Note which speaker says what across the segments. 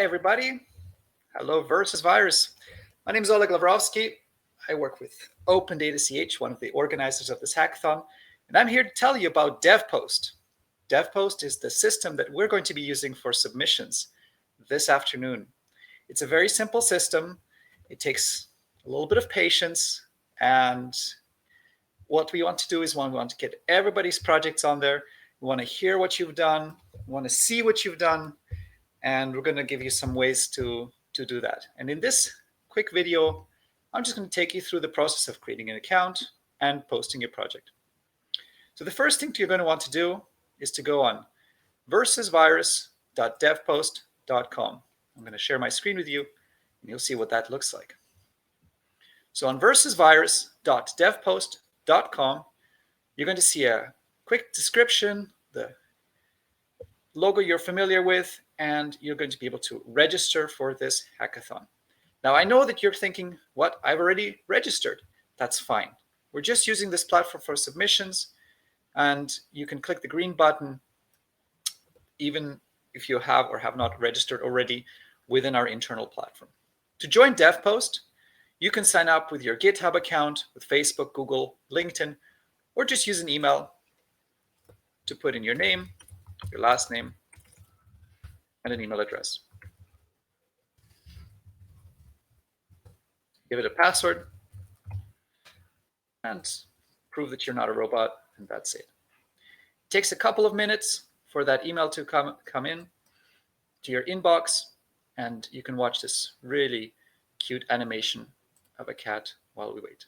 Speaker 1: everybody. Hello versus virus. My name is Oleg Lavrovsky. I work with Open Data CH, one of the organizers of this hackathon, and I'm here to tell you about Devpost. Devpost is the system that we're going to be using for submissions this afternoon. It's a very simple system. It takes a little bit of patience, and what we want to do is we want to get everybody's projects on there. We want to hear what you've done. We want to see what you've done. And we're going to give you some ways to do that. And in this quick video, I'm just going to take you through the process of creating an account and posting your project. So the first thing you're going to want to do is to go on versusvirus.devpost.com. I'm going to share my screen with you, and you'll see what that looks like. So on versusvirus.devpost.com, you're going to see a quick description, the logo you're familiar with, and you're going to be able to register for this hackathon. Now, I know that you're thinking, what? I've already registered. That's fine. We're just using this platform for submissions, and you can click the green button even if you have or have not registered already within our internal platform. To join Devpost, you can sign up with your GitHub account, with Facebook, Google, LinkedIn, or just use an email to put in your name, your last name, and an email address. Give it a password and prove that you're not a robot, and that's it. It takes a couple of minutes for that email to come in to your inbox, and you can watch this really cute animation of a cat while we wait.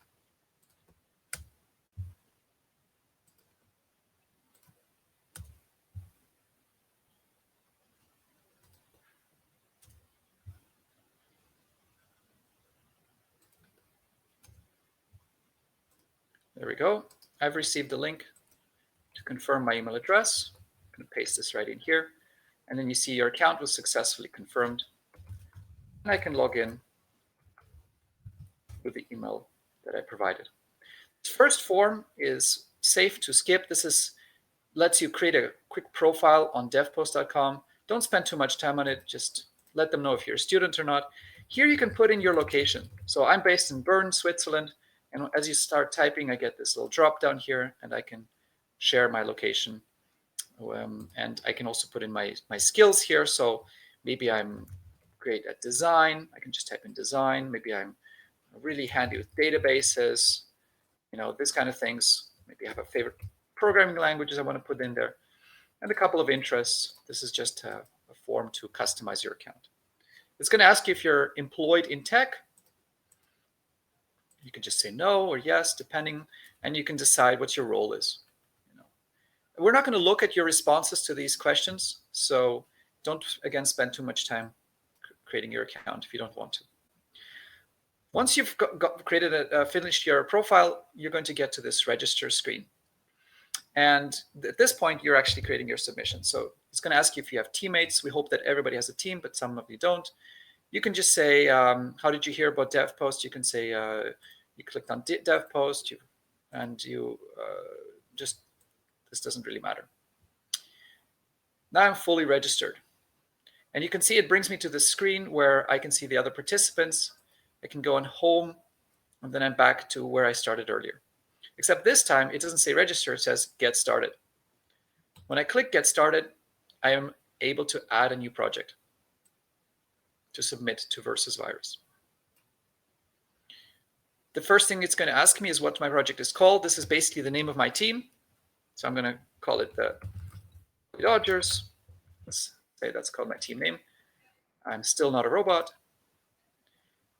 Speaker 1: There we go. I've received the link to confirm my email address. I'm going to paste this right in here. And then you see your account was successfully confirmed. And I can log in with the email that I provided. This first form is safe to skip. This lets you create a quick profile on devpost.com. Don't spend too much time on it. Just let them know if you're a student or not. Here you can put in your location. So I'm based in Bern, Switzerland. And as you start typing, I get this little drop down here, and I can share my location. And I can also put in my skills here. So maybe I'm great at design. I can just type in design. Maybe I'm really handy with databases, this kind of things. Maybe I have a favorite programming languages I want to put in there, and a couple of interests. This is just a form to customize your account. It's going to ask you if you're employed in tech. You can just say no or yes, depending, and you can decide what your role is. We're not going to look at your responses to these questions, so don't, again, spend too much time creating your account if you don't want to. Once you've finished your profile, you're going to get to this register screen. And at this point, you're actually creating your submission. So it's going to ask you if you have teammates. We hope that everybody has a team, but some of you don't. You can just say, how did you hear about Devpost? You can say you clicked on Devpost, this doesn't really matter. Now I'm fully registered. And you can see it brings me to the screen where I can see the other participants. I can go on home, and then I'm back to where I started earlier. Except this time, it doesn't say register, it says get started. When I click get started, I am able to add a new project to submit to Versus Virus. The first thing it's going to ask me is what my project is called. This is basically the name of my team. So I'm going to call it the Dodgers. Let's say that's called my team name. I'm still not a robot.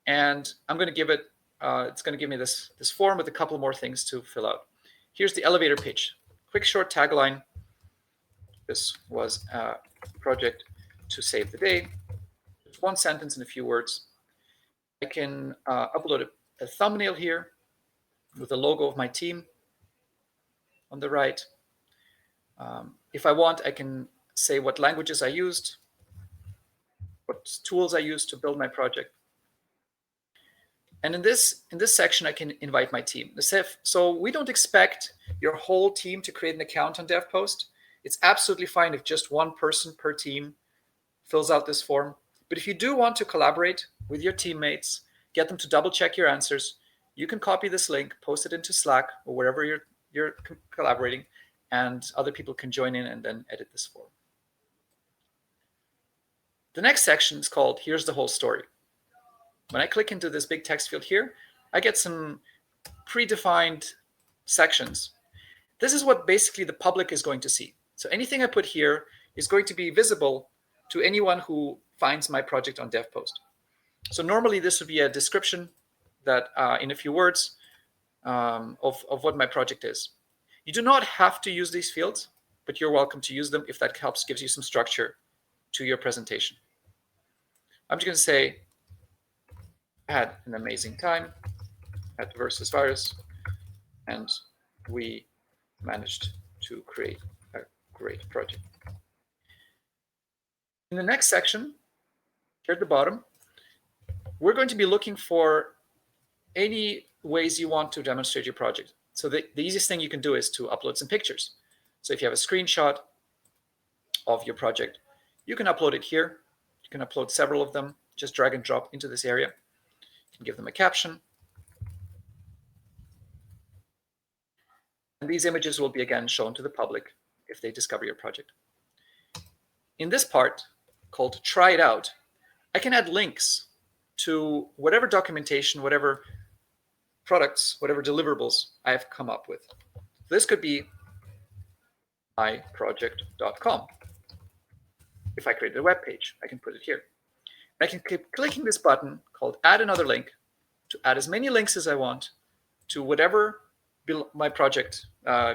Speaker 1: And I'm going to give it, it's going to give me this form with a couple more things to fill out. Here's the elevator pitch. Quick short tagline. This was a project to save the day. Just one sentence and a few words. I can upload a thumbnail here with the logo of my team on the right. If I want, I can say what languages I used, what tools I used to build my project. And in this section, I can invite my team. So we don't expect your whole team to create an account on Devpost. It's absolutely fine if just one person per team fills out this form. But if you do want to collaborate with your teammates, get them to double check your answers, you can copy this link, post it into Slack or wherever you're collaborating, and other people can join in and then edit this form. The next section is called Here's the Whole Story. When I click into this big text field here, I get some predefined sections. This is what basically the public is going to see. So anything I put here is going to be visible to anyone who finds my project on Devpost. So normally this would be a description that in a few words of what my project is. You do not have to use these fields, but you're welcome to use them if that helps, gives you some structure to your presentation. I'm just going to say, I had an amazing time at Versus Virus, and we managed to create a great project. In the next section, here at the bottom, we're going to be looking for any ways you want to demonstrate your project. So the easiest thing you can do is to upload some pictures. So if you have a screenshot of your project, you can upload it here. You can upload several of them, just drag and drop into this area. You can give them a caption. And these images will be again shown to the public if they discover your project. In this part called Try It Out, I can add links to whatever documentation, whatever products, whatever deliverables I have come up with. This could be myproject.com. If I created a web page, I can put it here. I can keep clicking this button called Add Another Link to add as many links as I want to whatever my project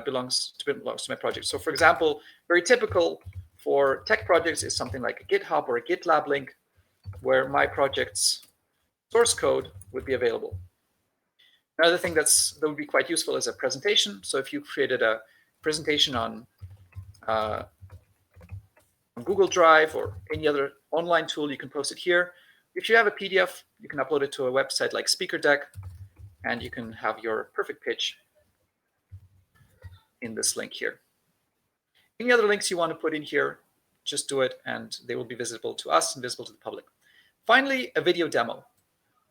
Speaker 1: belongs to my project. So for example, very typical for tech projects is something like a GitHub or a GitLab link where my project's source code would be available. Another thing that would be quite useful is a presentation. So if you created a presentation on Google Drive or any other online tool, you can post it here. If you have a PDF, you can upload it to a website like SpeakerDeck, and you can have your perfect pitch in this link here. Any other links you want to put in here, just do it, and they will be visible to us and visible to the public. Finally, a video demo.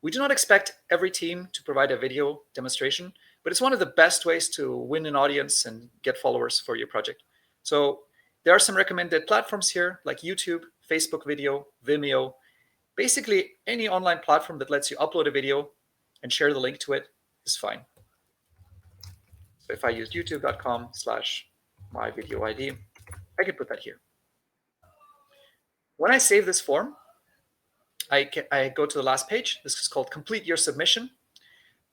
Speaker 1: We do not expect every team to provide a video demonstration, but it's one of the best ways to win an audience and get followers for your project. So there are some recommended platforms here like YouTube, Facebook Video, Vimeo. Basically, any online platform that lets you upload a video and share the link to it is fine. So if I used youtube.com/myvideoid, I can put that here. When I save this form, I go to the last page. This is called Complete Your Submission.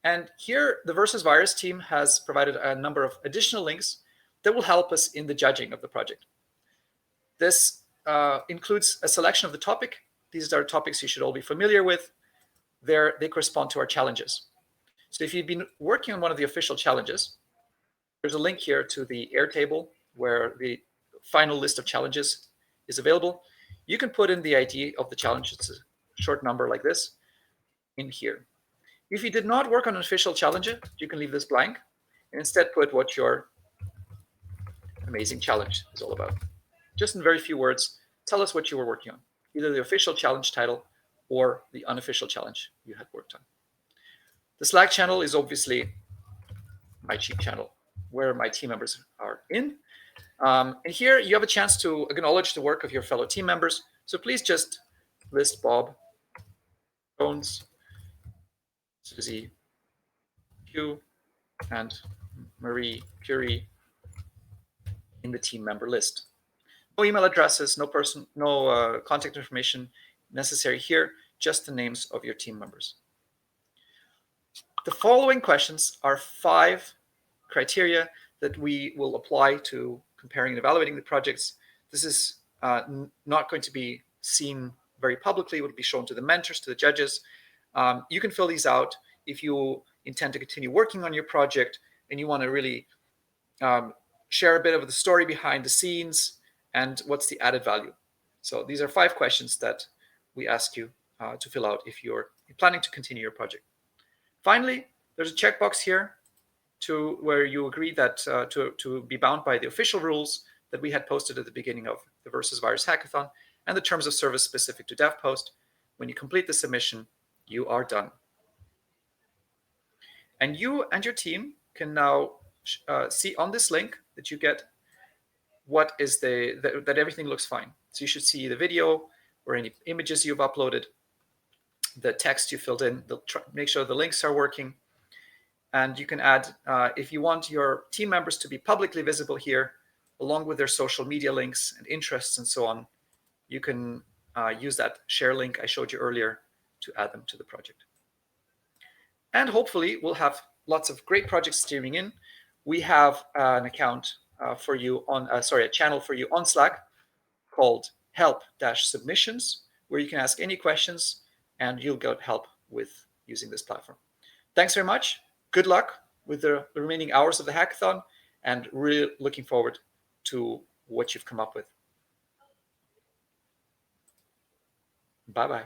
Speaker 1: And here, the Versus Virus team has provided a number of additional links that will help us in the judging of the project. This includes a selection of the topic. These are topics you should all be familiar with. They correspond to our challenges. So if you've been working on one of the official challenges, there's a link here to the Airtable where the final list of challenges is available. You can put in the ID of the challenge. It's a short number like this in here. If you did not work on an official challenge, you can leave this blank and instead put what your amazing challenge is all about. Just in very few words, tell us what you were working on, either the official challenge title or the unofficial challenge you had worked on. The Slack channel is obviously my cheat channel where my team members are in. And here you have a chance to acknowledge the work of your fellow team members. So please just list Bob, Jones, Susie, Hugh, and Marie Curie in the team member list. No email addresses, no contact information necessary here, just the names of your team members. The following questions are 5 criteria that we will apply to comparing and evaluating the projects. This is not going to be seen very publicly. It will be shown to the mentors, to the judges. You can fill these out if you intend to continue working on your project and you want to really share a bit of the story behind the scenes and what's the added value. So these are 5 questions that we ask you to fill out if you're planning to continue your project. Finally, there's a checkbox here where you agree that to be bound by the official rules that we had posted at the beginning of the Versus Virus Hackathon and the terms of service specific to Devpost. When you complete the submission, you are done. And you and your team can now see on this link that you get what is that everything looks fine. So you should see the video or any images you've uploaded, the text you filled in, make sure the links are working. And you can add, if you want your team members to be publicly visible here, along with their social media links and interests and so on, you can use that share link I showed you earlier to add them to the project. And hopefully we'll have lots of great projects streaming in. We have an account for you on, a channel for you on Slack called help-submissions, where you can ask any questions and you'll get help with using this platform. Thanks very much. Good luck with the remaining hours of the hackathon, and really looking forward to what you've come up with. Bye-bye.